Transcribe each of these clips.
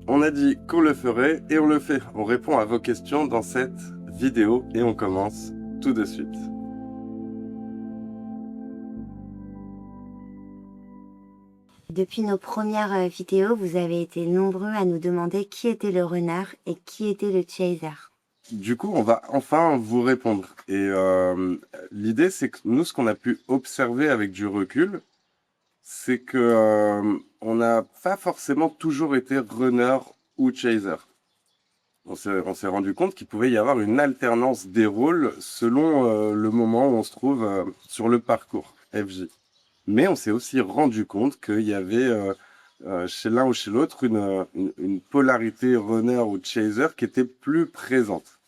On a dit qu'on le ferait et on le fait. On répond à vos questions dans cette vidéo et on commence tout de suite. Depuis nos premières vidéos, vous avez été nombreux à nous demander qui était le runner et qui était le chaser. Du coup, on va enfin vous répondre. Et l'idée, c'est que nous, ce qu'on a pu observer avec du recul, c'est que on n'a pas forcément toujours été runner ou chaser. On s'est rendu compte qu'il pouvait y avoir une alternance des rôles selon le moment où on se trouve sur le parcours FJ. Mais on s'est aussi rendu compte qu'il y avait chez l'un ou chez l'autre une polarité runner ou chaser qui était plus présente.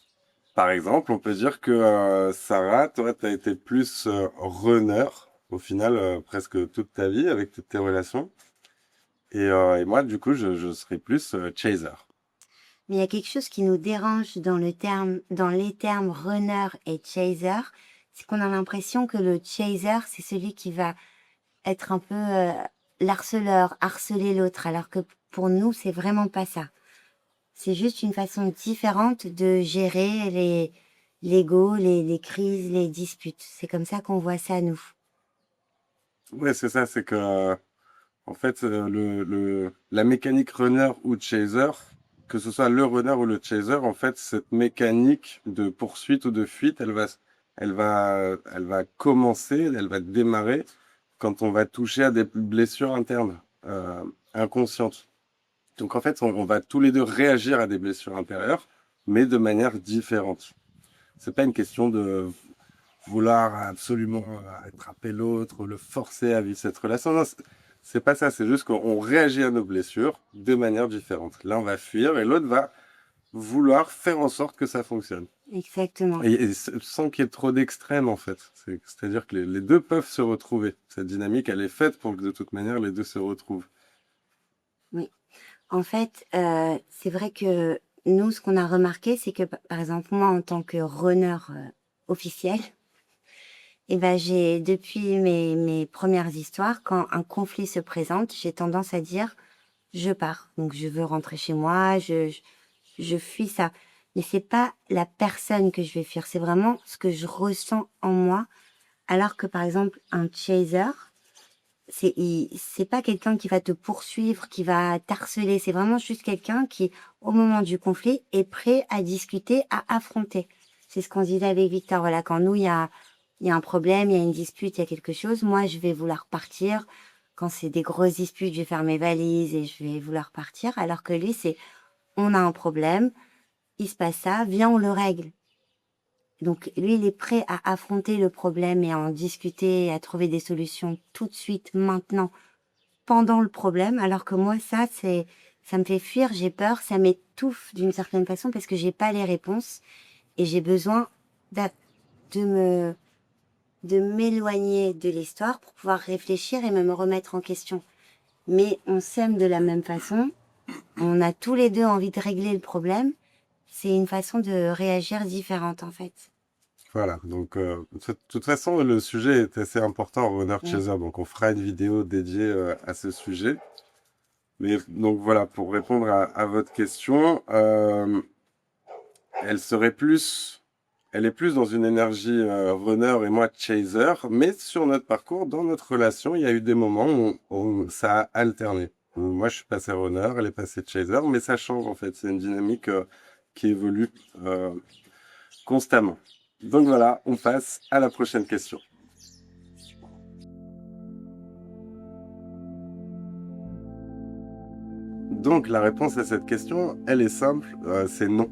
Par exemple, on peut dire que Sarah, toi, tu as été plus runner au final presque toute ta vie avec toutes tes relations. Et moi, du coup, je serais plus chaser. Mais il y a quelque chose qui nous dérange dans les termes runner et chaser, c'est qu'on a l'impression que le chaser, c'est celui qui va être un peu l'harceleur, harceler l'autre, alors que pour nous, c'est vraiment pas ça. C'est juste une façon différente de gérer l'ego, les crises, les disputes. C'est comme ça qu'on voit ça, nous. Ouais, c'est ça, c'est que en fait, la mécanique runner ou chaser, que ce soit le runner ou le chaser, en fait, cette mécanique de poursuite ou de fuite, elle va commencer, elle va démarrer quand on va toucher à des blessures internes, inconscientes. Donc, en fait, on va tous les deux réagir à des blessures intérieures, mais de manière différente. C'est pas une question de vouloir absolument attraper l'autre, le forcer à vivre cette relation. Non, c'est pas ça. C'est juste qu'on réagit à nos blessures de manière différente. L'un va fuir et l'autre va vouloir faire en sorte que ça fonctionne. Exactement. Et sans qu'il y ait trop d'extrêmes, en fait. C'est-à-dire que les deux peuvent se retrouver. Cette dynamique, elle est faite pour que de toute manière, les deux se retrouvent. Oui. En fait, c'est vrai que nous, ce qu'on a remarqué, c'est que, par exemple, moi, en tant que runner officiel, eh ben, j'ai, depuis mes premières histoires, quand un conflit se présente, j'ai tendance à dire, je pars. Donc, je veux rentrer chez moi, je fuis ça. Mais c'est pas la personne que je vais fuir, c'est vraiment ce que je ressens en moi. Alors que, par exemple, un chaser, c'est pas quelqu'un qui va te poursuivre, qui va t'harceler. C'est vraiment juste quelqu'un qui, au moment du conflit, est prêt à discuter, à affronter. C'est ce qu'on disait avec Victor. Voilà, quand nous, il y a un problème, il y a une dispute, il y a quelque chose, moi, je vais vouloir partir. Quand c'est des grosses disputes, je vais faire mes valises et je vais vouloir partir. Alors que lui, c'est, on a un problème, il se passe ça, viens, on le règle. Donc lui, il est prêt à affronter le problème et à en discuter, à trouver des solutions tout de suite, maintenant, pendant le problème, alors que moi, ça me fait fuir, j'ai peur, ça m'étouffe d'une certaine façon parce que j'ai pas les réponses et j'ai besoin d'a- de de m'éloigner de l'histoire pour pouvoir réfléchir et me remettre en question. Mais on s'aime de la même façon, on a tous les deux envie de régler le problème, c'est une façon de réagir différente en fait. Voilà. Donc, de toute façon, le sujet est assez important, runner Mm. chaser. Donc, on fera une vidéo dédiée à ce sujet. Mais donc voilà, pour répondre à votre question, elle serait plus, elle est plus dans une énergie runner et moi chaser, mais sur notre parcours, dans notre relation, il y a eu des moments où ça a alterné. Moi, je suis passé runner, elle est passée chaser, mais ça change en fait. C'est une dynamique qui évolue constamment. Donc voilà, on passe à la prochaine question. Donc la réponse à cette question, elle est simple, c'est non.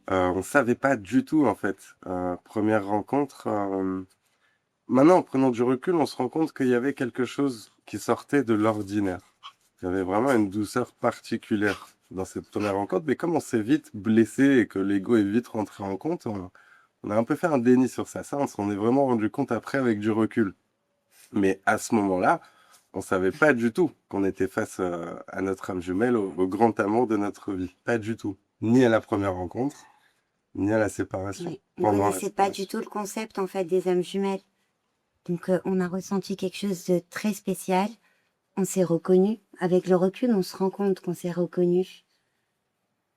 On savait pas du tout en fait. Première rencontre. Maintenant, en prenant du recul, on se rend compte qu'il y avait quelque chose qui sortait de l'ordinaire. Il y avait vraiment une douceur particulière dans cette première rencontre. Mais comme on s'est vite blessé et que l'ego est vite rentré en compte, on a un peu fait un déni sur ça. Ça, on s'en est vraiment rendu compte après avec du recul. Mais à ce moment-là, on savait pas du tout qu'on était face à notre âme jumelle, au grand amour de notre vie. Pas du tout. Ni à la première rencontre, ni à la séparation. Oui. On Pendant la connaissait pas du séparation. tout le concept en fait des âmes jumelles. Donc on a ressenti quelque chose de très spécial. on s'est reconnus. Avec le recul, on se rend compte qu'on s'est reconnus.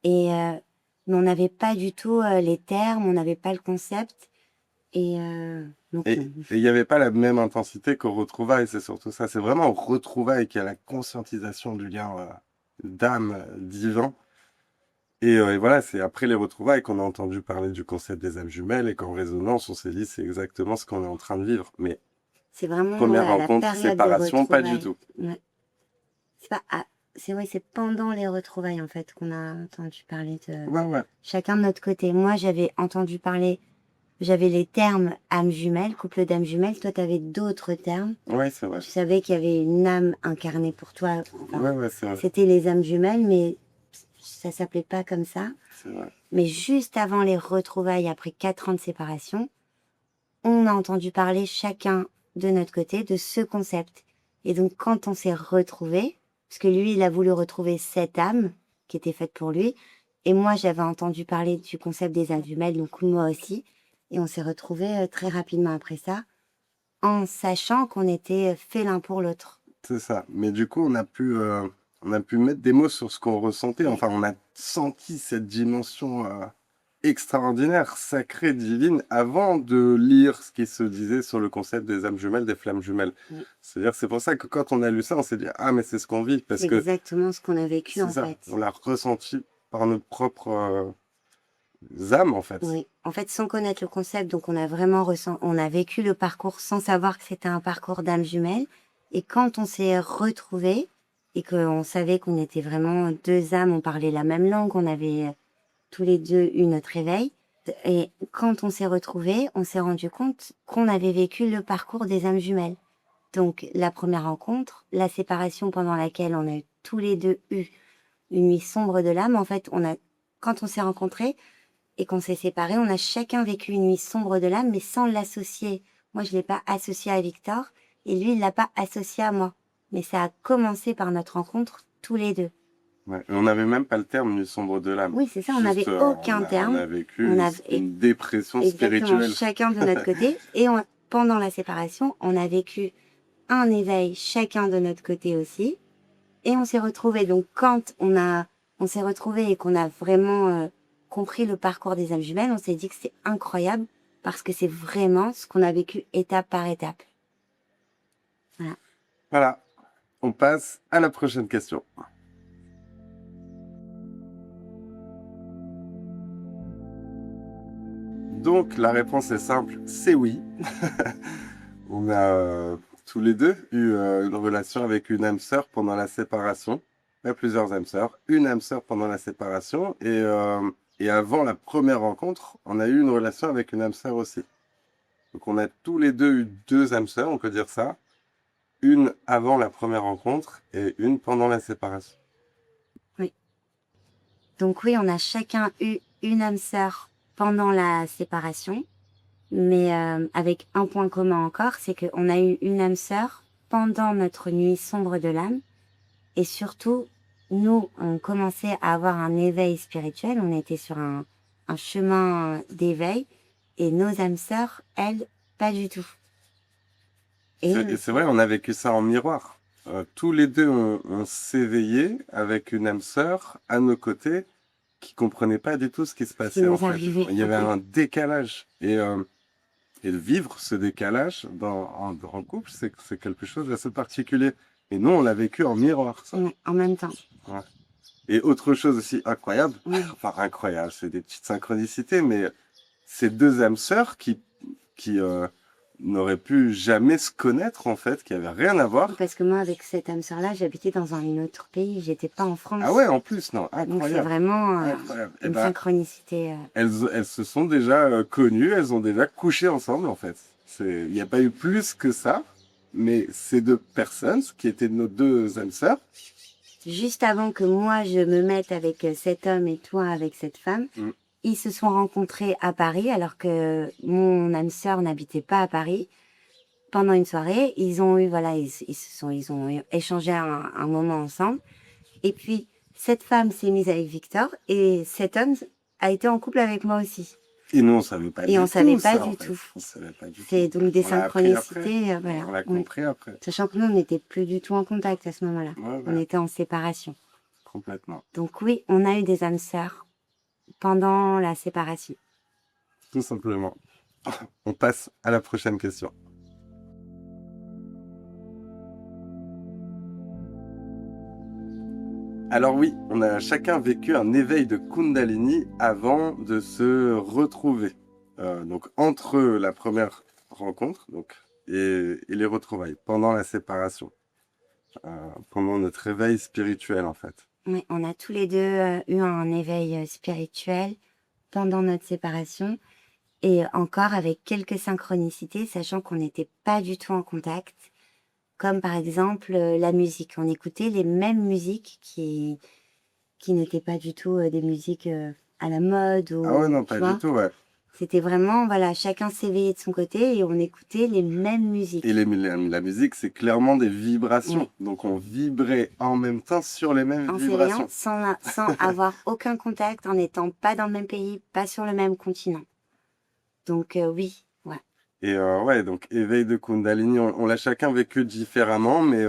Et mais on n'avait pas du tout les termes, on n'avait pas le concept. Et donc Et non. il n'y avait pas la même intensité qu'au retrouvailles, c'est surtout ça. C'est vraiment au retrouvailles qu'il y a la conscientisation du lien d'âme divin. Et voilà, c'est après les retrouvailles qu'on a entendu parler du concept des âmes jumelles et qu'en résonance, on s'est dit c'est exactement ce qu'on est en train de vivre. Mais C'est vraiment première à la rencontre, période des séparation, pas du retrouvailles. tout. Ouais. C'est pas c'est vrai, c'est pendant les retrouvailles en fait qu'on a entendu parler de Ouais. chacun de notre côté. Moi, j'avais entendu parler, j'avais les termes âme jumelle, couple d'âmes jumelles. Toi, tu avais d'autres termes. Ouais, c'est vrai. Tu savais qu'il y avait une âme incarnée pour toi. Enfin, Ouais, c'est vrai. c'était les âmes jumelles, mais ça s'appelait pas comme ça. C'est vrai. Mais juste avant les retrouvailles, après 4 ans de séparation, on a entendu parler chacun de notre côté de ce concept. Et donc, quand on s'est retrouvés, parce que lui, il a voulu retrouver cette âme qui était faite pour lui, et moi, j'avais entendu parler du concept des âmes jumelles, donc moi aussi, et on s'est retrouvés très rapidement après ça, en sachant qu'on était fait l'un pour l'autre. C'est ça. Mais du coup, on a pu mettre des mots sur ce qu'on ressentait. Enfin, on a senti cette dimension extraordinaire, sacrée, divine, avant de lire ce qui se disait sur le concept des âmes jumelles, des flammes jumelles. Oui. C'est-à-dire, c'est pour ça que quand on a lu ça, on s'est dit, ah, mais c'est ce qu'on vit, parce C'est que exactement ce qu'on a vécu c'est en ça, fait. on l'a ressenti par nos propres âmes, en fait. Oui, en fait, sans connaître le concept, donc on a vraiment on a vécu le parcours sans savoir que c'était un parcours d'âme jumelle. Et quand on s'est retrouvés et qu'on savait qu'on était vraiment deux âmes, on parlait la même langue, on avait tous les deux eu notre éveil. Et quand on s'est retrouvés, on s'est rendu compte qu'on avait vécu le parcours des âmes jumelles. Donc la première rencontre, la séparation pendant laquelle on a tous les deux eu une nuit sombre de l'âme. En fait, quand on s'est rencontrés, et qu'on s'est séparés, on a chacun vécu une nuit sombre de l'âme, mais sans l'associer. Moi, je l'ai pas associé à Victor, et lui, il l'a pas associé à moi. Mais ça a commencé par notre rencontre, tous les deux. Ouais. On n'avait même pas le terme nuit sombre de l'âme. Oui, c'est ça, on Juste, n'avait aucun on terme. a vécu On a une dépression exactement spirituelle. chacun de notre côté. Et pendant la séparation, on a vécu un éveil chacun de notre côté aussi. Et on s'est retrouvés. Donc, quand on s'est retrouvés et qu'on a vraiment compris le parcours des âmes jumelles, on s'est dit que c'est incroyable parce que c'est vraiment ce qu'on a vécu étape par étape. Voilà. Voilà. On passe à la prochaine question. Donc, la réponse est simple, c'est oui. On a tous les deux eu une relation avec une âme sœur pendant la séparation. Il y a plusieurs âmes sœurs. Une âme sœur pendant la séparation. Et avant la première rencontre, on a eu une relation avec une âme sœur aussi. Donc, on a tous les deux eu deux âmes sœurs, on peut dire ça. Une avant la première rencontre et une pendant la séparation. Oui. Donc oui, on a chacun eu une âme sœur pendant la séparation, mais avec un point commun encore, c'est qu'on a eu une âme sœur pendant notre nuit sombre de l'âme. Et surtout, nous, on commençait à avoir un éveil spirituel, on était sur un chemin d'éveil, et nos âmes sœurs, elles, pas du tout. Et c'est vrai, on a vécu ça en miroir. Tous les deux, on s'éveillait avec une âme sœur à nos côtés qui comprenait pas du tout ce qui se passait en nous fait. arrivait. Il y avait un décalage. Et de vivre ce décalage en couple, c'est quelque chose d'assez particulier. Et nous, on l'a vécu en miroir, ça. Ouais, en même temps. Ouais. Et autre chose aussi incroyable, Oui. enfin incroyable, c'est des petites synchronicités, mais ces deux âmes sœurs qui n'auraient pu jamais se connaître en fait, qui avaient rien à voir. Parce que moi, avec cette âme sœur-là, j'habitais dans un autre pays, j'étais pas en France. Ah ouais, en plus, non, Donc c'est incroyable. vraiment Incroyable. Eh une ben, synchronicité. elles se sont déjà connues, elles ont déjà couché ensemble en fait. Il n'y a pas eu plus que ça, mais ces deux personnes, qui étaient nos deux âmes sœurs, Juste avant que moi, je me mette avec cet homme et toi avec cette femme, ils se sont rencontrés à Paris alors que mon âme sœur n'habitait pas à Paris. Pendant une soirée, ils ont eu, voilà, ils ont échangé un moment ensemble. Et puis, cette femme s'est mise avec Victor et cet homme a été en couple avec moi aussi. Et nous, on savait pas Et on du savait tout pas ça, en du fait. tout. On savait pas du tout. C'est donc des On l'a appris après. synchronicités, voilà. On l'a Oui. compris après. Sachant que nous, on n'était plus du tout en contact à ce moment-là. Ouais, On ouais, était en séparation. complètement. Donc oui, on a eu des âmes sœurs pendant la séparation. Tout simplement. On passe à la prochaine question. Alors oui, on a chacun vécu un éveil de Kundalini avant de se retrouver. Donc entre la première rencontre et les retrouvailles, pendant la séparation, pendant notre éveil spirituel en fait. Oui, on a tous les deux eu un éveil spirituel pendant notre séparation et encore avec quelques synchronicités, sachant qu'on n'était pas du tout en contact. Comme par exemple la musique. On écoutait les mêmes musiques qui n'étaient pas du tout des musiques à la mode Ah ouais, ou non, tu pas du vois. tout, ouais. C'était vraiment, voilà, chacun s'éveillait de son côté et on écoutait les mêmes musiques. Et la musique, c'est clairement des vibrations. Ouais. Donc on vibrait en même temps sur les mêmes En vibrations. s'éveillant sans avoir aucun contact, en n'étant pas dans le même pays, pas sur le même continent. Donc oui, ouais. Et ouais, donc éveil de Kundalini, on l'a chacun vécu différemment, mais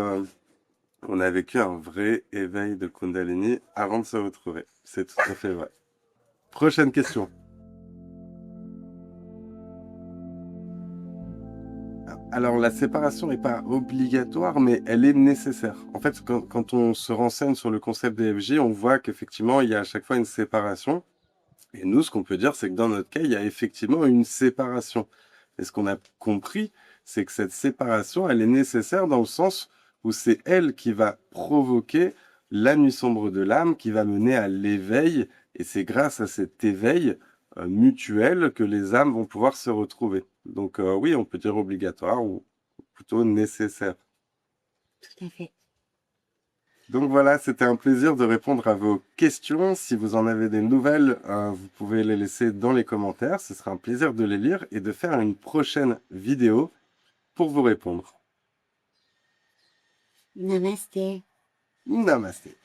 on a vécu un vrai éveil de Kundalini avant de se retrouver. C'est tout à fait vrai. Prochaine question. Alors la séparation n'est pas obligatoire, mais elle est nécessaire. En fait, quand on se renseigne sur le concept d'EFJ, on voit qu'effectivement, il y a à chaque fois une séparation. Et nous, ce qu'on peut dire, c'est que dans notre cas, il y a effectivement une séparation. Et ce qu'on a compris, c'est que cette séparation, elle est nécessaire dans le sens où c'est elle qui va provoquer la nuit sombre de l'âme, qui va mener à l'éveil. Et c'est grâce à cet éveil mutuel que les âmes vont pouvoir se retrouver. Donc oui, on peut dire obligatoire ou plutôt nécessaire. Tout à fait. Donc voilà, c'était un plaisir de répondre à vos questions. Si vous en avez des nouvelles, vous pouvez les laisser dans les commentaires. Ce sera un plaisir de les lire et de faire une prochaine vidéo pour vous répondre. Namasté. Namasté.